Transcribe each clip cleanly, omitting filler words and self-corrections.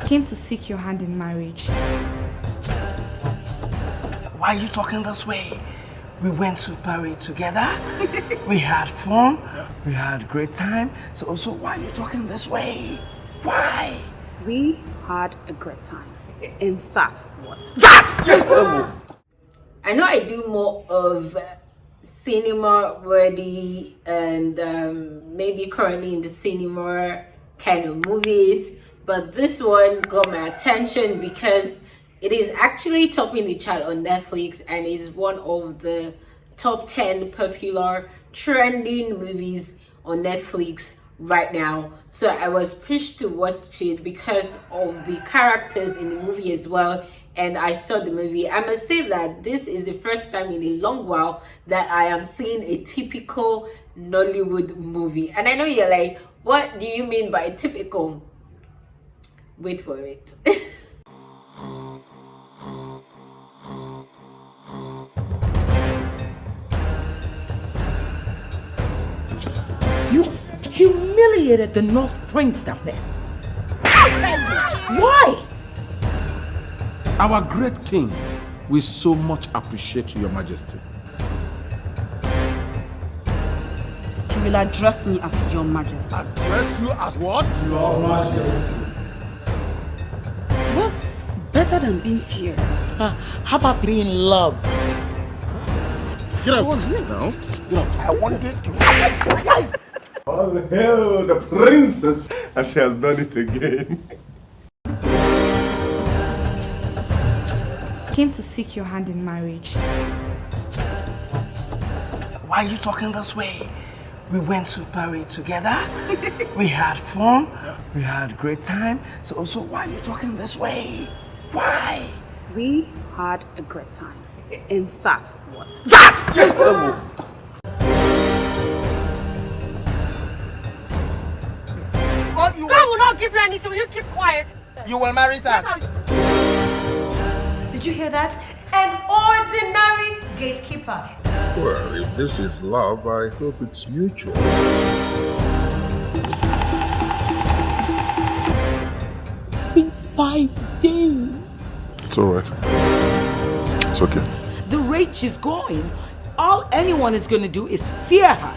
Came to seek your hand in marriage. Why are you talking this way? We went to Paris together. We had fun. We had great time. So also, why are you talking this way? Why? We had a great time. And that was that! I know I do more of cinema worthy and maybe currently in the cinema kind of movies, but this one got my attention because it is actually topping the chart on Netflix and is one of the top 10 popular trending movies on Netflix right now. So I was pushed to watch it because of the characters in the movie as well, and I saw the movie. I must say that this is the first time in a long while that I am seeing a typical Nollywood movie. And I know you're like, what do you mean by typical? Wait for it. You humiliated the North Prince down there. Why? Our great king, we so much appreciate Your Majesty. You will address me as Your Majesty. Address you as what? Your Majesty. What's better than being feared? How about being loved? Get out. What's here now? I wanted All hail the princess, and she has done it again. Came to seek your hand in marriage. Why are you talking this way? We went to Paris together. We had fun. We had great time. So also, why are you talking this way? Why? We had a great time. And that was that! God will not give you anything. You keep quiet. You will marry us. Did you hear that? An ordinary gatekeeper. Well, if this is love, I hope it's mutual. It's been 5 days. It's all right. It's okay. The rate she's going, all anyone is going to do is fear her.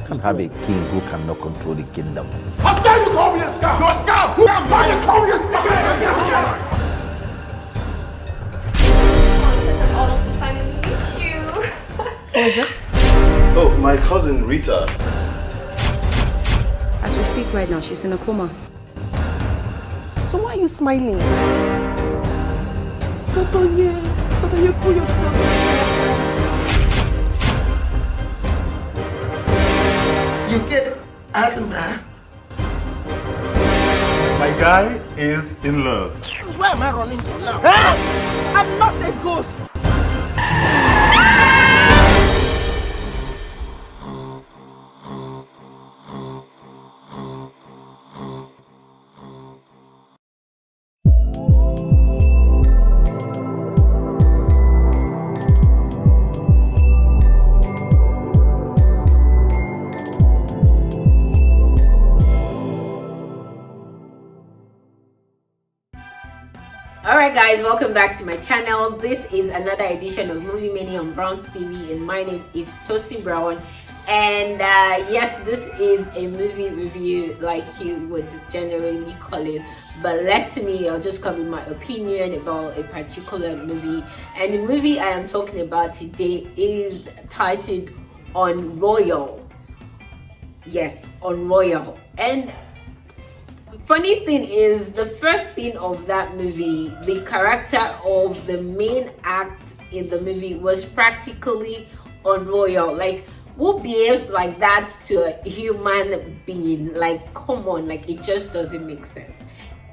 Can't have a king who cannot control the kingdom. How dare you call me a scum? You're a scum! Who am I? You call me a scum! Who is this? Oh, my cousin Rita. As we speak right now, she's in a coma. So why are you smiling? Sotonye, pull yourself. You get asthma. My guy is in love. Where am I running to now? I'm not a ghost. Alright guys, welcome back to my channel. This is another edition of Movie Mania on Brown's TV, and my name is Tosi Brown. And yes, this is a movie review like you would generally call it, but left to me, I'll just come with my opinion about a particular movie. And the movie I am talking about today is titled UNROYAL. Yes, UNROYAL. And funny thing is, the first scene of that movie, the character of the main act in the movie was practically UNROYAL. Like, who behaves like that to a human being? Like, come on, like, it just doesn't make sense.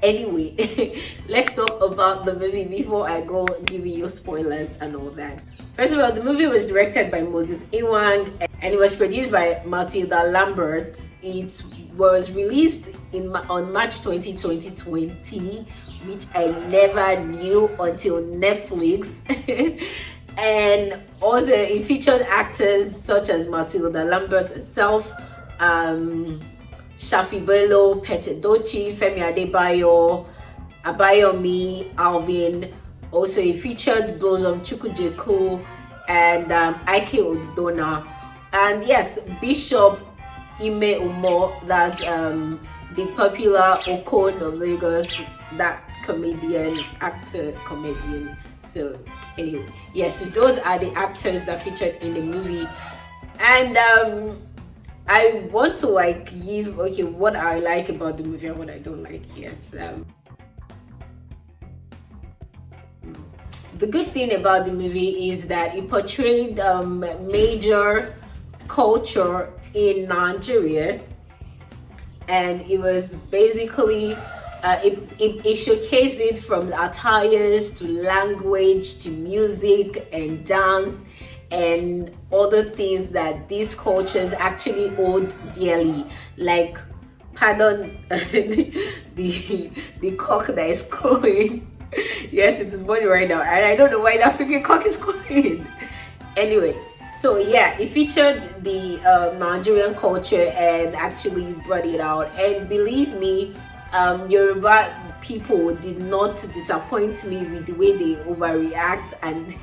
Anyway, let's talk about the movie before I go giving you spoilers and all that. First of all, the movie was directed by Moses Inwang and it was produced by Matilda Lambert. It was released on March 20, 2020, which I never knew until Netflix. And also it featured actors such as Matilda Lambert herself, Shaffy Bello, Edochie, Femi Adebayo, Abayomi, Alvin. Also, it featured Blossom, Chukwujekwu, and Ogbonna. And yes, Bishop Ime Umo, that's the popular Okon of Lagos, that comedian. So anyway, yes, those are the actors that featured in the movie. And I want to give what I like about the movie and what I don't like. Yes, the good thing about the movie is that it portrayed major culture in Nigeria, and it was basically it showcased it from attires to language to music and dance and other things that these cultures actually hold dearly, like, pardon the cock that is crowing. Yes, it is morning right now, and I don't know why the African cock is crowing. Anyway, so yeah, it featured the Nigerian culture and actually brought it out. And believe me, Yoruba people did not disappoint me with the way they overreact and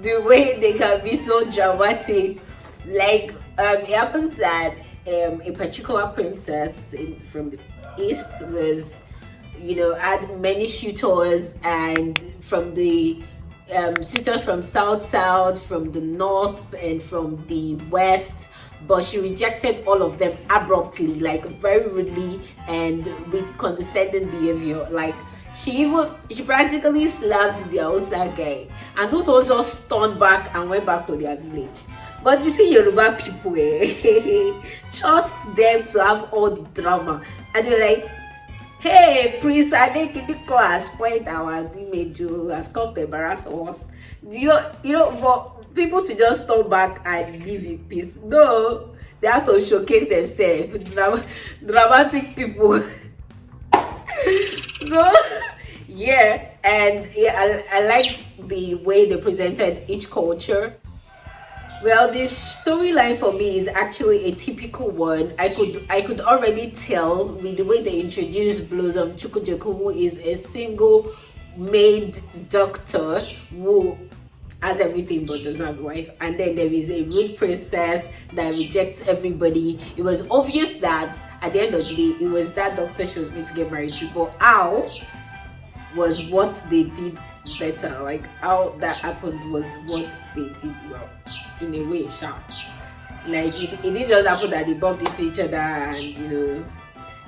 the way they can be so dramatic. Like, it happens that a particular princess from the east was, had many suitors, and from the suitors from south, from the north, and from the west, but she rejected all of them abruptly, like very rudely and with condescending behavior. Like, she practically slapped the Hausa guy, and those ones just turned back and went back to their village. But you see, Yoruba people, trust them to have all the drama, and they're like, hey, Prince Adekidiko has spoiled our image, has come to embarrass us. For people to just turn back and live in peace, no, they have to showcase themselves. Dramatic people. So yeah, and yeah, I like the way they presented each culture. Well, this storyline for me is actually a typical one. I could already tell with the way they introduced Blossom Chukwujekwu, who is a single made doctor who has everything but does not have a wife, and then there is a rude princess that rejects everybody. It was obvious that at the end of the day, it was that doctor she was going to get married to, but how was what they did better. Like, how that happened was what they did well, in a way, sharp. Like, it didn't just happen that they bumped into each other and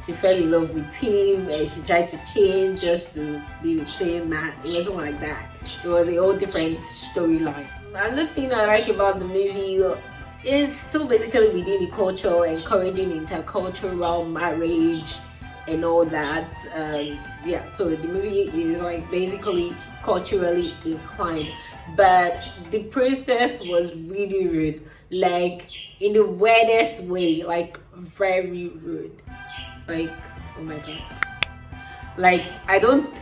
she fell in love with him and she tried to change just to be with him. Man, it wasn't like that. It was a whole different storyline. Another thing I like about the movie is still basically within the culture, encouraging intercultural marriage and all that. Yeah, so the movie is like basically culturally inclined, but the princess was really rude, like in the weirdest way, like very rude. Like, oh my god, like I don't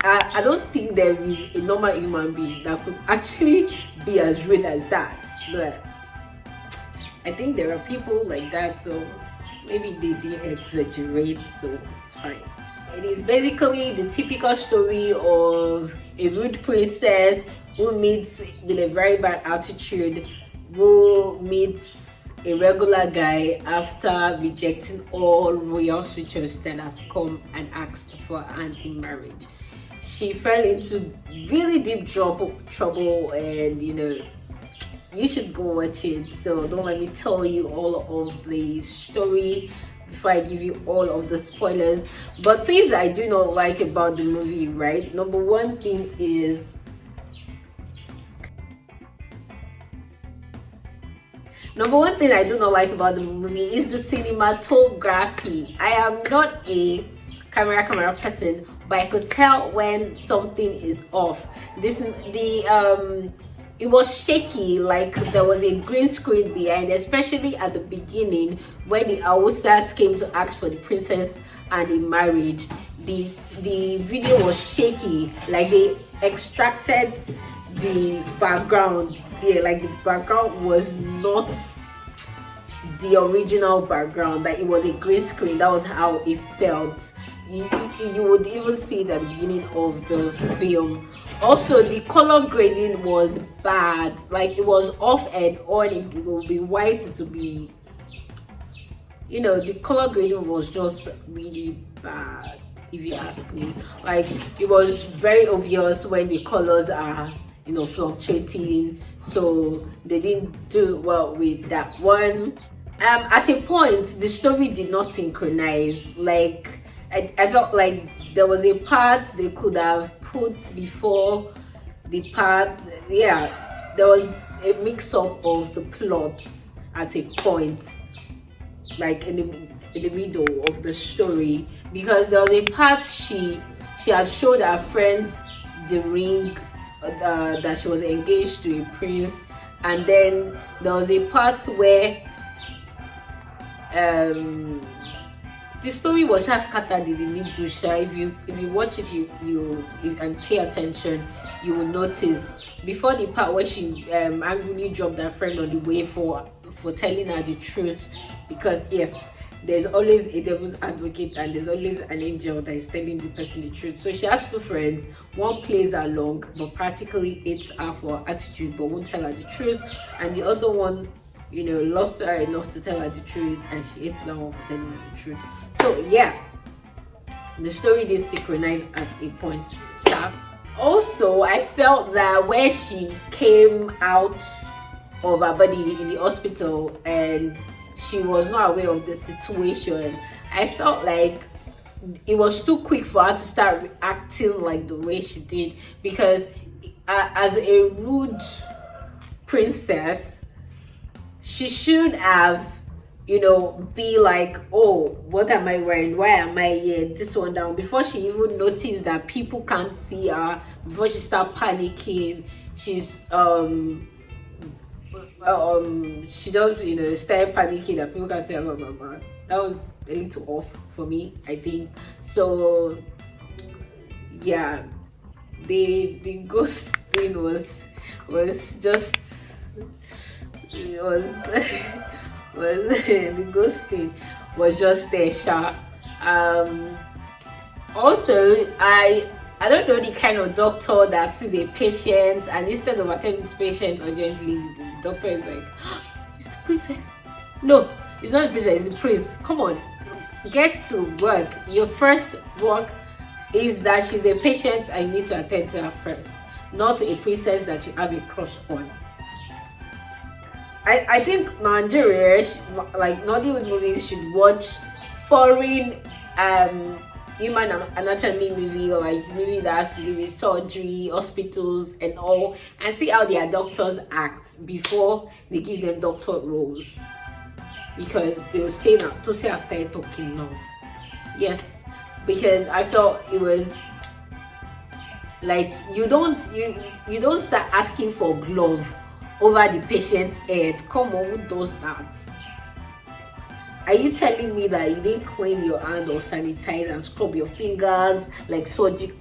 think there is a normal human being that could actually be as rude as that, but I think there are people like that, so maybe they did exaggerate, so it's fine. It is basically the typical story of a rude princess who meets with a very bad attitude, who meets a regular guy after rejecting all royal suitors that have come and asked for hand in marriage. She fell into really deep trouble, and you should go watch it. So don't let me tell you all of the story before I give you all of the spoilers. But things I do not like about the movie, right? Number one thing I do not like about the movie is the cinematography. I am not a camera person, but I could tell when something is off. It was shaky, like there was a green screen behind, especially at the beginning when the Hausas came to ask for the princess and in marriage. The video was shaky, like they extracted the background there, like the background was not the original background, that it was a green screen. That was how it felt. You would even see it at the beginning of the film. Also, the color grading was bad. Like, it was off and on. It will be white, it will be, you know, the color grading was just really bad, if you ask me. Like, it was very obvious when the colors are, you know, fluctuating, so they didn't do well with that one. At a point, the story did not synchronize. Like, I felt like there was a part they could have put before the part, yeah, there was a mix-up of the plot at a point, like in the middle of the story, because there was a part she had showed her friends the ring that she was engaged to a prince, and then there was a part where the story was just scattered in the middle. If you watch it, you and pay attention, you will notice before the part where she angrily dropped her friend on the way for telling her the truth, because yes, there's always a devil's advocate and there's always an angel that is telling the person the truth. So she has two friends. One plays along but practically hates her for her attitude but won't tell her the truth, and the other one, you know, loves her enough to tell her the truth, and she hates that one for telling her the truth. So yeah, the story did synchronize at a point. Also, I felt that when she came out of her body in the hospital and she was not aware of the situation, I felt like it was too quick for her to start acting like the way she did, because as a rude princess, she should have, you know, be like, oh, what am I wearing? Why am I here? This one down. Before she even noticed that people can't see her, before she start panicking, she's she does, you know, start panicking that people can see her. Blah, blah, blah. That was a little off for me, I think. So yeah, the ghost thing was just, it was the ghosting was just there, sharp. Also, I don't know the kind of doctor that sees a patient and instead of attending to patient urgently, the doctor is like, oh, it's the princess. No, it's not the princess, it's the prince. Come on, get to work. Your first work is that she's a patient and you need to attend to her first, not a princess that you have a crush on. I think Nigeria, like Nollywood movies, should watch foreign human anatomy movie, or like movie that has to do with surgery, hospitals and all, and see how their doctors act before they give them doctor roles, because they will say now to say I started talking now. Yes, because I felt it was like you don't start asking for glove over the patient's head. Come on, who does that? Are you telling me that you didn't clean your hand or sanitize and scrub your fingers like surgery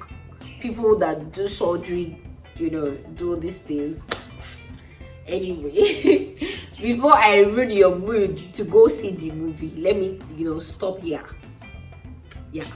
people that do surgery, you know, do these things? Anyway, before I ruin your mood to go see the movie, let me, you know, stop here. Yeah.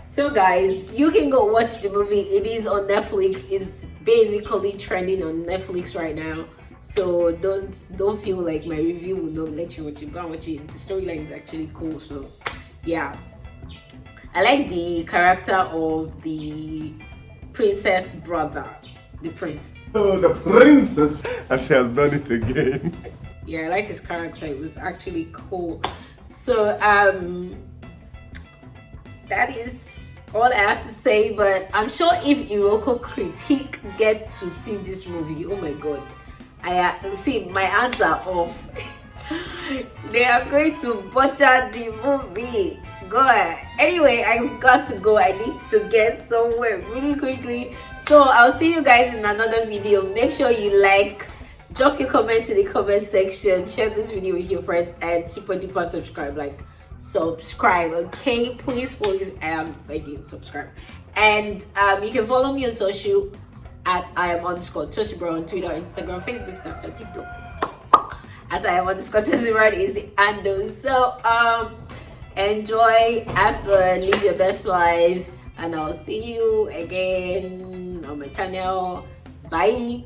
So guys, you can go watch the movie. It is on Netflix. It's basically trending on Netflix right now. So don't feel like my review will not let you watch it. Go and watch it. The storyline is actually cool. So yeah, I like the character of the princess brother, the prince. Oh, the princess, and she has done it again. Yeah, I like his character. It was actually cool. So that is all I have to say, but I'm sure if Iroko critique get to see this movie, oh my god, I see my hands are off. They are going to butcher the movie. God. Anyway, I've got to go. I need to get somewhere really quickly. So I'll see you guys in another video. Make sure you like, drop your comments in the comment section, share this video with your friends, and super duper subscribe. Like, subscribe. Okay, please begging, subscribe. And you can follow me on social at @IAM_TossiBrown on Twitter, Instagram, Facebook, Snapchat, TikTok. At @IAM_TossiBrown is the handle. So enjoy, have fun, live your best life, and I'll see you again on my channel. Bye.